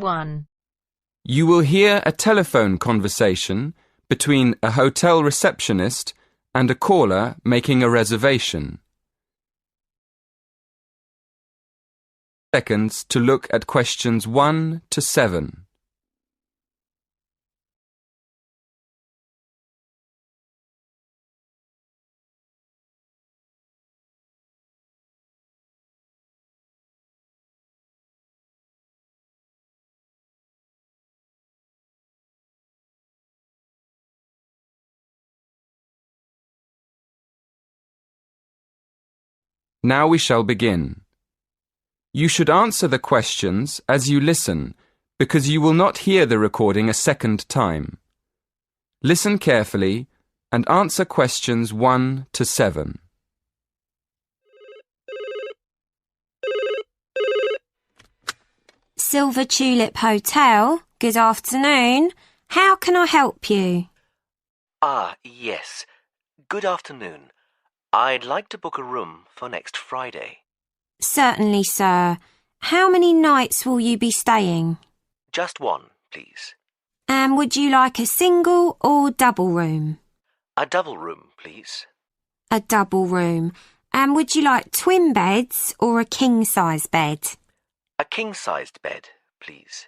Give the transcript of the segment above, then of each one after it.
1. You will hear a telephone conversation between a hotel receptionist and a caller making a reservation. Seconds to look at questions 1 to 7. Now we shall begin. You should answer the questions as you listen, because you will not hear the recording a second time. Listen carefully and answer questions 1 to 7. Silver Tulip Hotel, good afternoon. How can I help you? Yes. Good afternoon. I'd like to book a room for next Friday. Certainly, sir. How many nights will you be staying? Just one, please. And would you like a single or double room? A double room, please. A double room. And would you like twin beds or a king-size bed? A king-sized bed, please.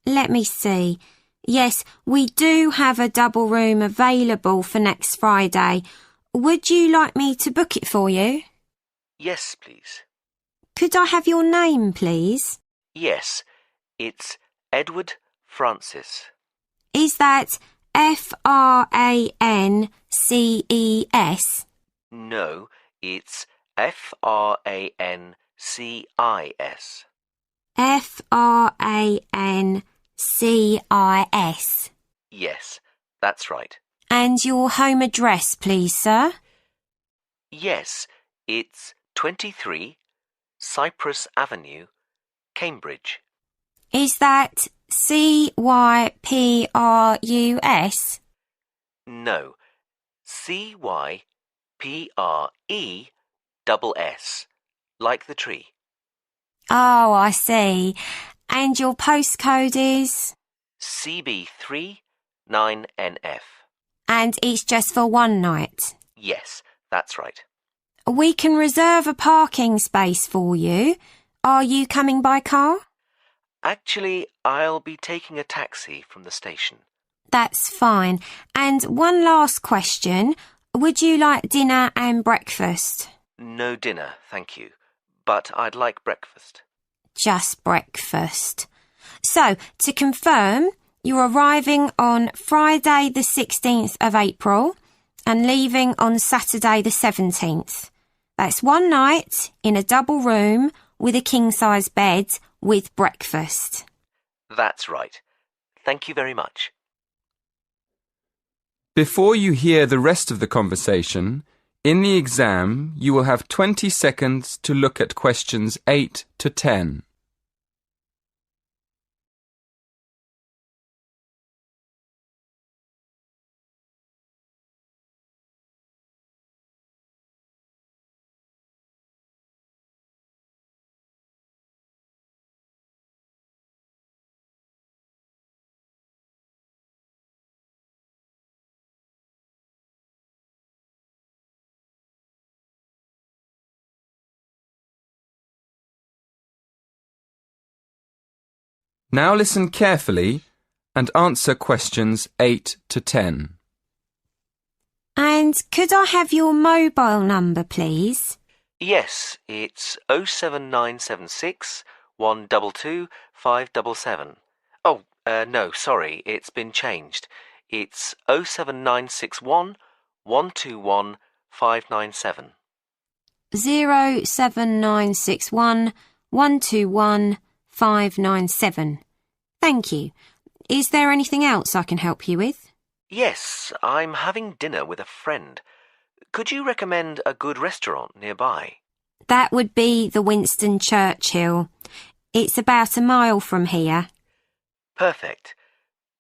Let me see. Yes, we do have a double room available for next Friday. Would you like me to book it for you? Yes, please. Could I have your name, please? Yes, it's Edward Francis. Is that Frances? No, it's Francis. Francis. Yes, that's right. And your home address, please, sir? Yes, it's 23 Cypress Avenue, Cambridge. Is that Cyprus? No, Cypreess, like the tree. Oh, I see. And your postcode is? CB3 9NF. And it's just for one night? Yes, that's right. We can reserve a parking space for you. Are you coming by car? Actually, I'll be taking a taxi from the station. That's fine. And one last question. Would you like dinner and breakfast? No dinner, thank you. But I'd like breakfast. Just breakfast. So, to confirm, you're arriving on Friday the 16th of April and leaving on Saturday the 17th. That's one night in a double room with a king-size bed with breakfast. That's right. Thank you very much. Before you hear the rest of the conversation, in the exam you will have 20 seconds to look at questions 8 to 10. Now listen carefully and answer questions 8 to 10. And could I have your mobile number, please? Yes, it's 07976 122 577. Oh, no, sorry, it's been changed. It's 07961 121 597. 07961 121 597. Thank you. Is there anything else I can help you with? Yes, I'm having dinner with a friend. Could you recommend a good restaurant nearby? That would be the Winston Churchill. It's about a mile from here. Perfect.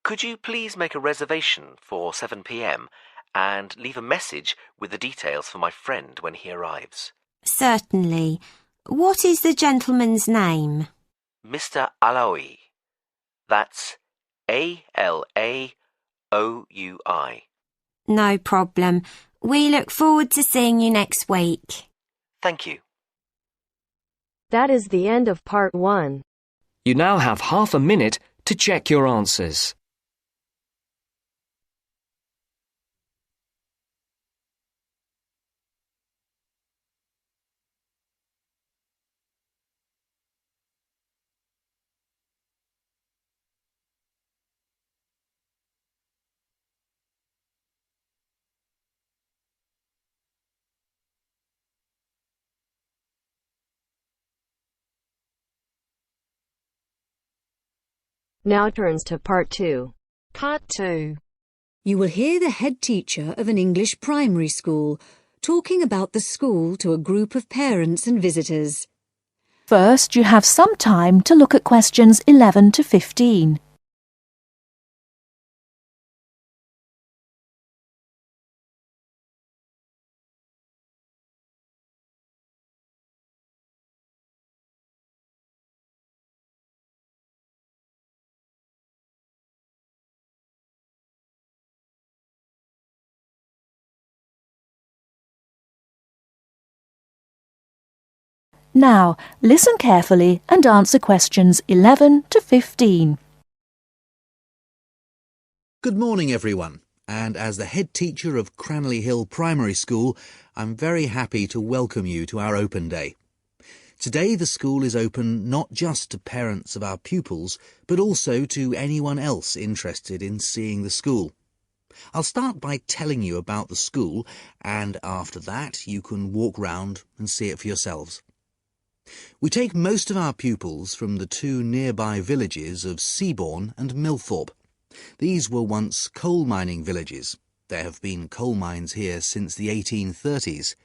Could you please make a reservation for 7 p.m. and leave a message with the details for my friend when he arrives? Certainly. What is the gentleman's name? Mr. Alaoui. That's ALAOUI. No problem. We look forward to seeing you next week. Thank you. That is the end of part 1. You now have half a minute to check your answers. Now turns to part 2. Part 2. You will hear the head teacher of an English primary school talking about the school to a group of parents and visitors. First, you have some time to look at questions 11 to 15. Now, listen carefully and answer questions 11 to 15. Good morning, everyone. And as the head teacher of Cranley Hill Primary School, I'm very happy to welcome you to our open day. Today, the school is open not just to parents of our pupils, but also to anyone else interested in seeing the school. I'll start by telling you about the school, and after that, you can walk round and see it for yourselves. We take most of our pupils from the two nearby villages of Seabourne and Millthorpe. These were once coal mining villages. There have been coal mines here since the 1830s.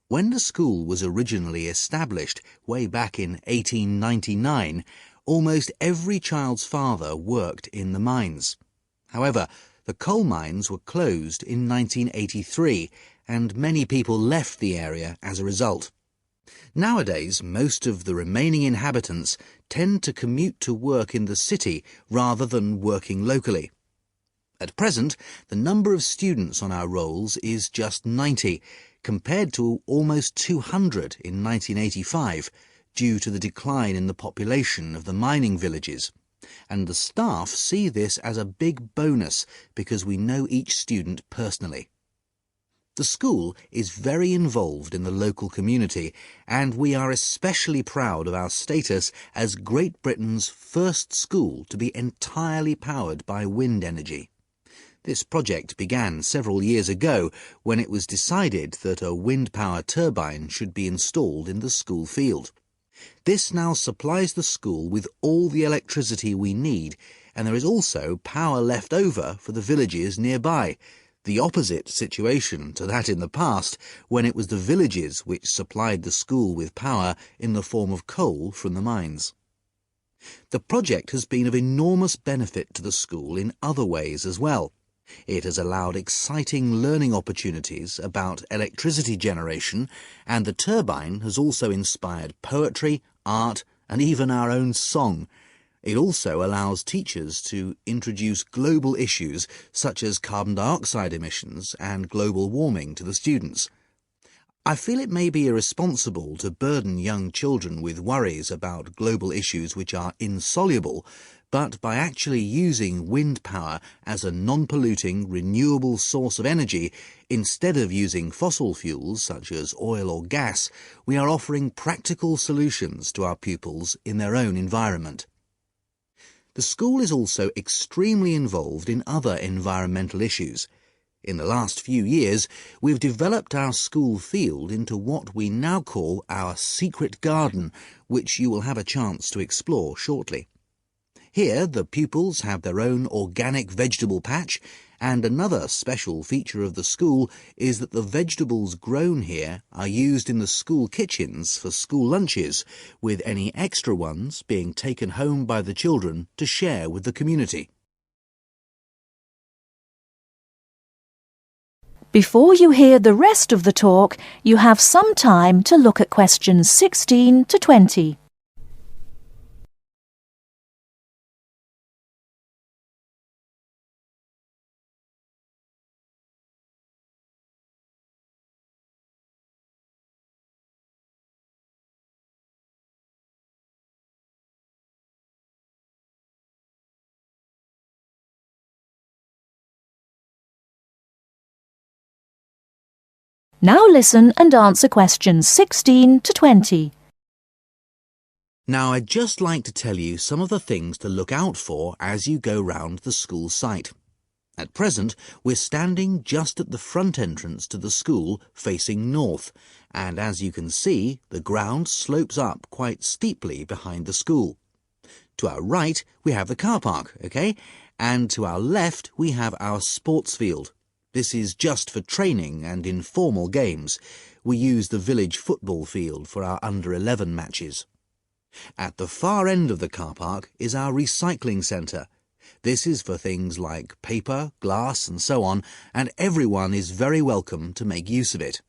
When the school was originally established, way back in 1899, almost every child's father worked in the mines. However, the coal mines were closed in 1983, and many people left the area as a result. Nowadays, most of the remaining inhabitants tend to commute to work in the city rather than working locally. At present, the number of students on our rolls is just 90, compared to almost 200 in 1985, due to the decline in the population of the mining villages. And the staff see this as a big bonus because we know each student personally. The school is very involved in the local community, and we are especially proud of our status as Great Britain's first school to be entirely powered by wind energy. This project began several years ago when it was decided that a wind power turbine should be installed in the school field. This now supplies the school with all the electricity we need, and there is also power left over for the villages nearby. The opposite situation to that in the past, when it was the villages which supplied the school with power in the form of coal from the mines. The project has been of enormous benefit to the school in other ways as well. It has allowed exciting learning opportunities about electricity generation, and the turbine has also inspired poetry, art, and even our own song. It also allows teachers to introduce global issues such as carbon dioxide emissions and global warming to the students. I feel it may be irresponsible to burden young children with worries about global issues which are insoluble, but by actually using wind power as a non-polluting, renewable source of energy, instead of using fossil fuels such as oil or gas, we are offering practical solutions to our pupils in their own environment. The school is also extremely involved in other environmental issues. In the last few years, we've developed our school field into what we now call our secret garden, which you will have a chance to explore shortly. Here, the pupils have their own organic vegetable patch, and another special feature of the school is that the vegetables grown here are used in the school kitchens for school lunches, with any extra ones being taken home by the children to share with the community. Before you hear the rest of the talk, you have some time to look at questions 16 to 20. Now listen and answer questions 16 to 20. Now, I'd just like to tell you some of the things to look out for as you go round the school site. At present, we're standing just at the front entrance to the school facing north, and as you can see, the ground slopes up quite steeply behind the school. To our right, we have the car park, OK? And to our left, we have our sports field. This is just for training and informal games. We use the village football field for our under-11 matches. At the far end of the car park is our recycling centre. This is for things like paper, glass and so on, and everyone is very welcome to make use of it.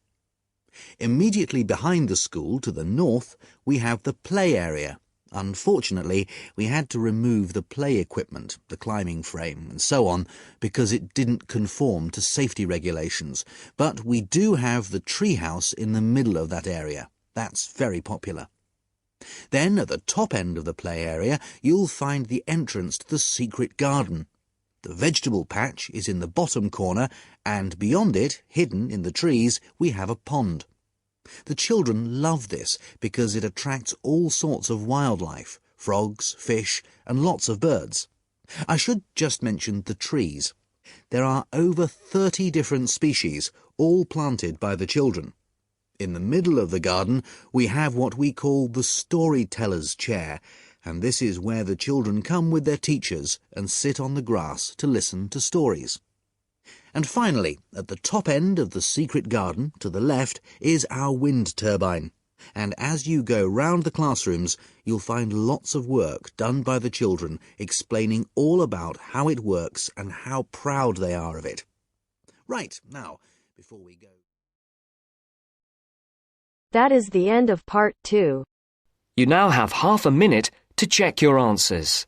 Immediately behind the school to the north, we have the play area. Unfortunately, we had to remove the play equipment, the climbing frame and so on, because it didn't conform to safety regulations. But we do have the treehouse in the middle of that area. That's very popular. Then, at the top end of the play area, you'll find the entrance to the secret garden. The vegetable patch is in the bottom corner, and beyond it, hidden in the trees, we have a pond. The children love this because it attracts all sorts of wildlife, frogs, fish, and lots of birds. I should just mention the trees. There are over 30 different species, all planted by the children. In the middle of the garden, we have what we call the storyteller's chair, and this is where the children come with their teachers and sit on the grass to listen to stories. And finally, at the top end of the secret garden, to the left, is our wind turbine. And as you go round the classrooms, you'll find lots of work done by the children explaining all about how it works and how proud they are of it. Right, now, before we go... That is the end of part 2. You now have half a minute to check your answers.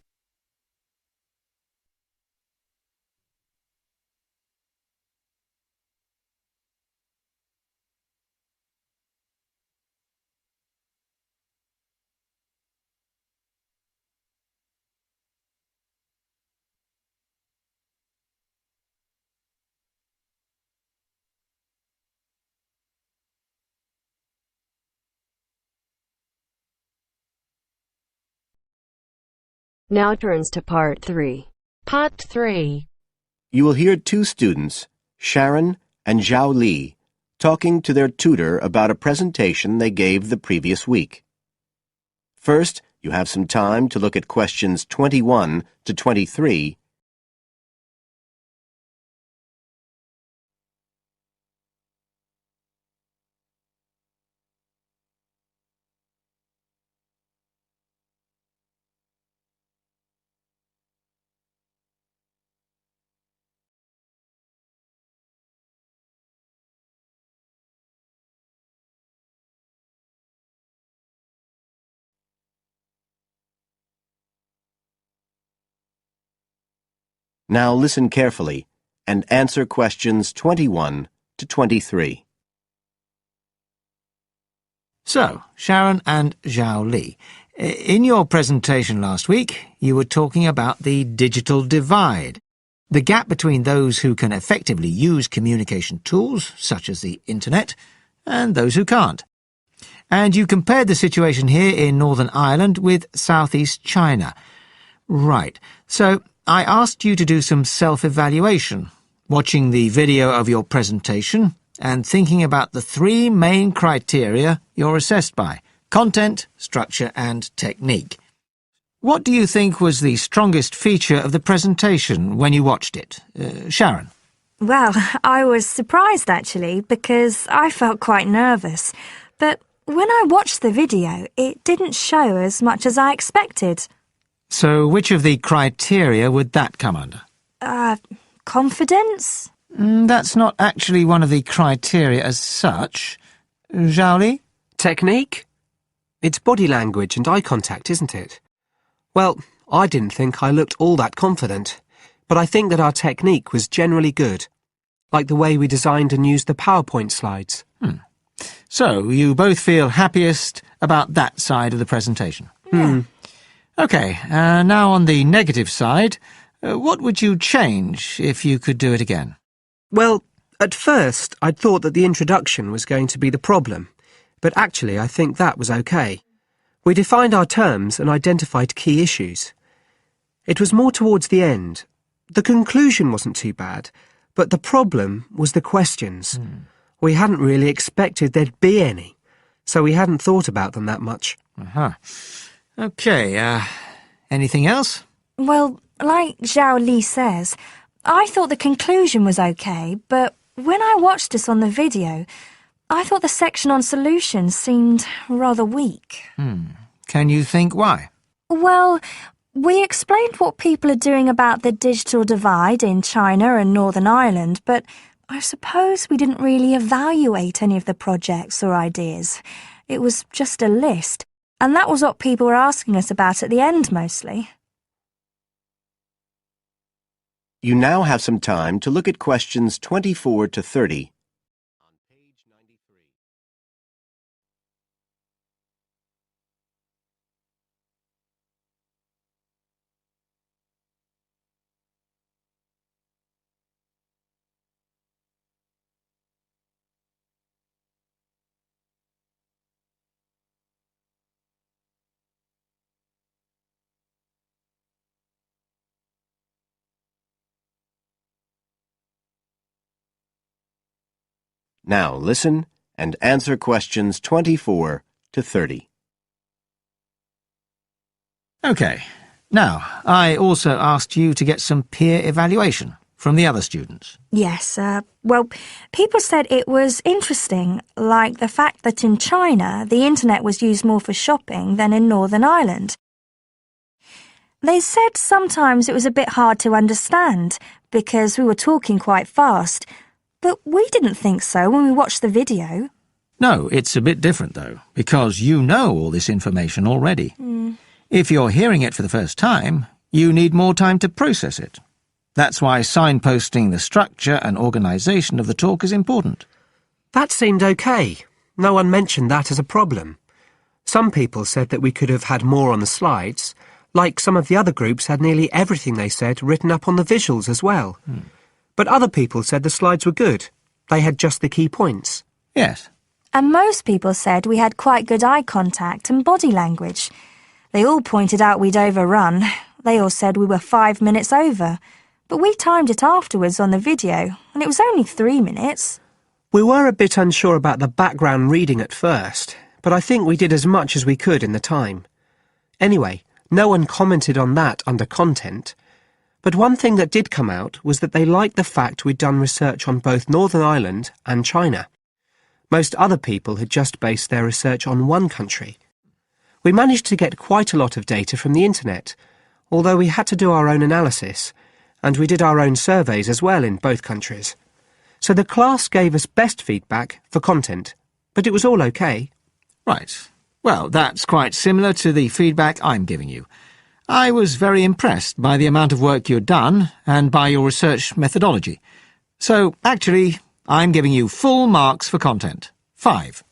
Now turns to part 3. Part 3. You will hear two students, Sharon and Zhao Li, talking to their tutor about a presentation they gave the previous week. First, you have some time to look at questions 21 to 23. Now listen carefully and answer questions 21 to 23. So, Sharon and Zhao Li, in your presentation last week, you were talking about the digital divide, the gap between those who can effectively use communication tools, such as the internet, and those who can't. And you compared the situation here in Northern Ireland with Southeast China. Right, so I asked you to do some self-evaluation, watching the video of your presentation and thinking about the 3 main criteria you're assessed by: content, structure and technique. What do you think was the strongest feature of the presentation when you watched it? Sharon? Well, I was surprised actually because I felt quite nervous, but when I watched the video it didn't show as much as I expected. So which of the criteria would that come under? Confidence? That's not actually one of the criteria as such. Zhao Li? Technique? It's body language and eye contact, isn't it? Well, I didn't think I looked all that confident, but I think that our technique was generally good, like the way we designed and used the PowerPoint slides. So, you both feel happiest about that side of the presentation? Yeah. OK, now on the negative side, what would you change if you could do it again? Well, At first, I'd thought that the introduction was going to be the problem, but actually I think that was okay. We defined our terms and identified key issues. It was more towards the end. The conclusion wasn't too bad, but the problem was the questions. We hadn't really expected there'd be any, so we hadn't thought about them that much. OK, anything else? Well, like Zhao Li says, I thought the conclusion was okay, but when I watched this on the video, I thought the section on solutions seemed rather weak. Can you think why? Well, we explained what people are doing about the digital divide in China and Northern Ireland, but I suppose we didn't really evaluate any of the projects or ideas. It was just a list, and that was what people were asking us about at the end mostly. You now have some time to look at questions 24 to 30 on page 93. Now listen and answer questions 24 to 30. OK. Now, I also asked you to get some peer evaluation from the other students. Yes, well, people said it was interesting, like the fact that in China the internet was used more for shopping than in Northern Ireland. They said sometimes it was a bit hard to understand because we were talking quite fast, but we didn't think so when we watched the video. No, it's a bit different, though, because you know all this information already. If you're hearing it for the first time, you need more time to process it. That's why signposting the structure and organisation of the talk is important. That seemed okay. No one mentioned that as a problem. Some people said that we could have had more on the slides, like some of the other groups had nearly everything they said written up on the visuals as well. But other people said the slides were good. They had just the key points. Yes. And most people said we had quite good eye contact and body language. They all pointed out we'd overrun. They all said we were 5 minutes over. But we timed it afterwards on the video, and it was only 3 minutes. We were a bit unsure about the background reading at first, but I think we did as much as we could in the time. Anyway, no one commented on that under content. But one thing that did come out was that they liked the fact we'd done research on both Northern Ireland and China. Most other people had just based their research on one country. We managed to get quite a lot of data from the internet, although we had to do our own analysis, and we did our own surveys as well in both countries. So the class gave us best feedback for content, but it was all okay. Right. Well, that's quite similar to the feedback I'm giving you. I was very impressed by the amount of work you'd done and by your research methodology. So, actually, I'm giving you full marks for content. 5.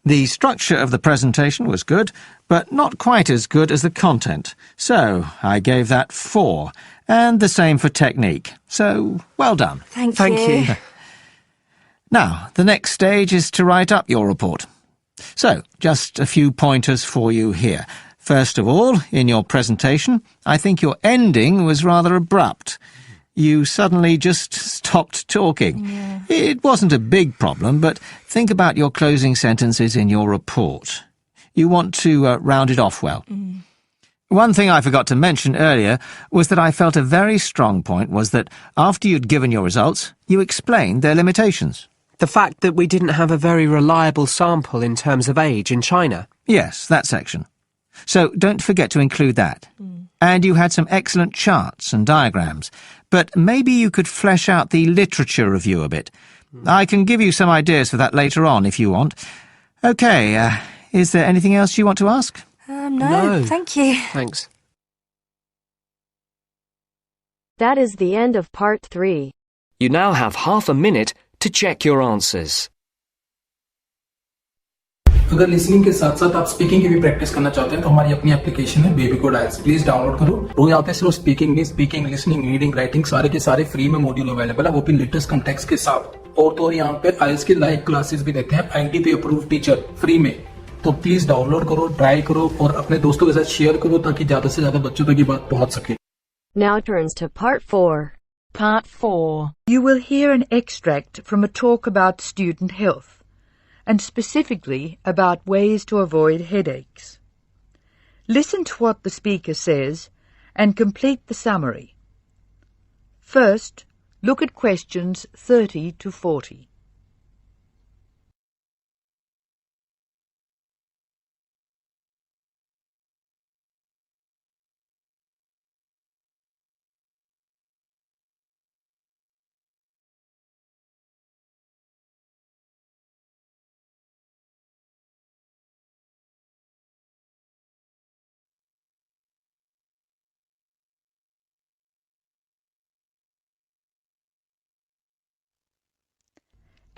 The structure of the presentation was good, but not quite as good as the content. So, I gave that 4. And the same for technique. So, well done. Thank you. Now, the next stage is to write up your report. So, just a few pointers for you here. First of all, in your presentation, I think your ending was rather abrupt. You suddenly just stopped talking. It wasn't a big problem, but think about your closing sentences in your report. You want to round it off well. One thing I forgot to mention earlier was that I felt a very strong point was that after you'd given your results, you explained their limitations. The fact that we didn't have a very reliable sample in terms of age in China. Yes, that section. So don't forget to include that. And you had some excellent charts and diagrams, but maybe you could flesh out the literature review a bit. I can give you some ideas for that later on if you want. OK, is there anything else you want to ask? No, thank you. Thanks. That is the end of part 3. You now have half a minute to check your answers. अगर listening के साथ साथ आप speaking की भी practice करना चाहते हैं तो हमारी अपनी एप्लीकेशन है baby code aisles, please download करो। वो यहाँ पे सिर्फ स्पीकिंग नहीं, स्पीकिंग, लिसनिंग, रीडिंग, राइटिंग सारे के सारे फ्री में मॉड्यूल अवेलेबल है, वो भी लेटेस्ट कंटेक्स्ट के साथ। और तो यहाँ पे आइल्स की लाइव क्लासेस भी देते हैं, IIT अप्रूव्ड टीचर फ्री में। तो प्लीज डाउनलोड करो, ट्राई करो और अपने दोस्तों के साथ शेयर करो ताकि ज्यादा से ज्यादा बच्चों तक ये बात पहुंच सके। Now turns to Part 4. Part 4. You will hear an extract from a talk about student health, and specifically about ways to avoid headaches. Listen to what the speaker says and complete the summary. First, look at questions 30 to 40.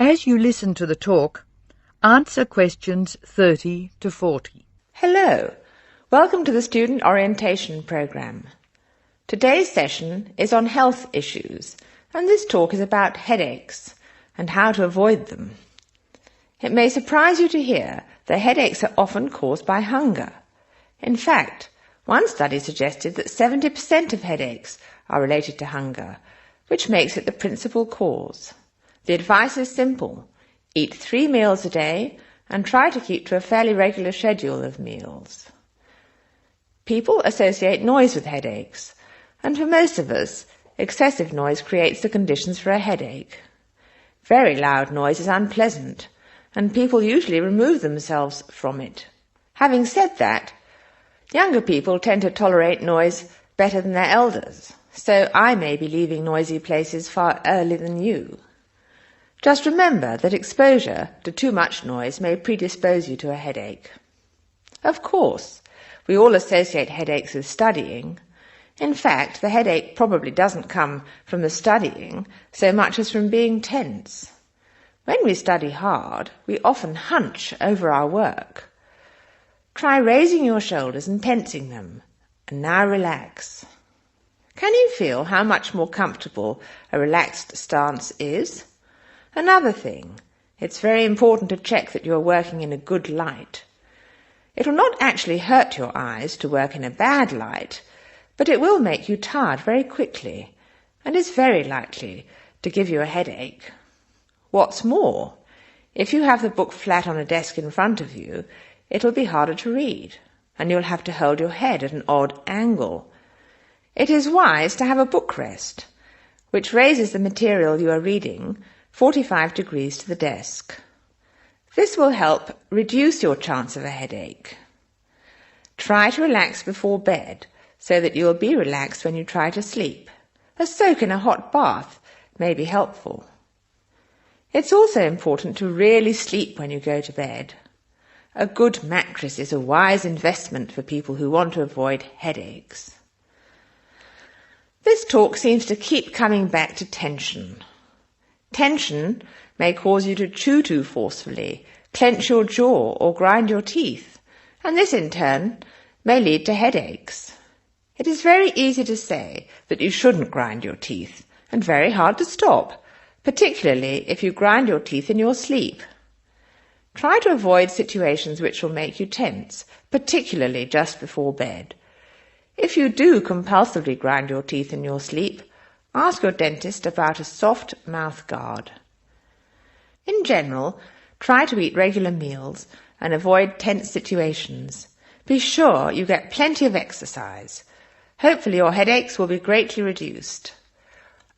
As you listen to the talk, answer questions 30 to 40. Hello. Welcome to the Student Orientation Programme. Today's session is on health issues, and this talk is about headaches and how to avoid them. It may surprise you to hear that headaches are often caused by hunger. In fact, one study suggested that 70% of headaches are related to hunger, which makes it the principal cause. The advice is simple. Eat 3 meals a day and try to keep to a fairly regular schedule of meals. People associate noise with headaches, and for most of us, excessive noise creates the conditions for a headache. Very loud noise is unpleasant, and people usually remove themselves from it. Having said that, younger people tend to tolerate noise better than their elders, so I may be leaving noisy places far earlier than you. Just remember that exposure to too much noise may predispose you to a headache. Of course, we all associate headaches with studying. In fact, the headache probably doesn't come from the studying so much as from being tense. When we study hard, we often hunch over our work. Try raising your shoulders and tensing them, and now relax. Can you feel how much more comfortable a relaxed stance is? Another thing, it's very important to check that you are working in a good light. It will not actually hurt your eyes to work in a bad light, but it will make you tired very quickly and is very likely to give you a headache. What's more, if you have the book flat on a desk in front of you, it will be harder to read, and you'll have to hold your head at an odd angle. It is wise to have a book rest, which raises the material you are reading 45 degrees to the desk. This will help reduce your chance of a headache. Try to relax before bed so that you will be relaxed when you try to sleep. A soak in a hot bath may be helpful. It's also important to really sleep when you go to bed. A good mattress is a wise investment for people who want to avoid headaches. This talk seems to keep coming back to tension. Tension may cause you to chew too forcefully, clench your jaw or grind your teeth, and this in turn may lead to headaches. It is very easy to say that you shouldn't grind your teeth, and very hard to stop, particularly if you grind your teeth in your sleep. Try to avoid situations which will make you tense, particularly just before bed. If you do compulsively grind your teeth in your sleep, ask your dentist about a soft mouth guard. In general, try to eat regular meals and avoid tense situations. Be sure you get plenty of exercise. Hopefully your headaches will be greatly reduced.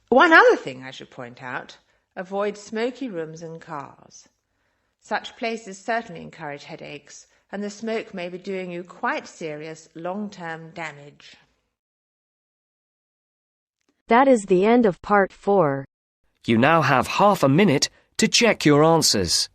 One other thing I should point out, avoid smoky rooms and cars. Such places certainly encourage headaches, and the smoke may be doing you quite serious long-term damage. That is the end of Part 4. You now have half a minute to check your answers.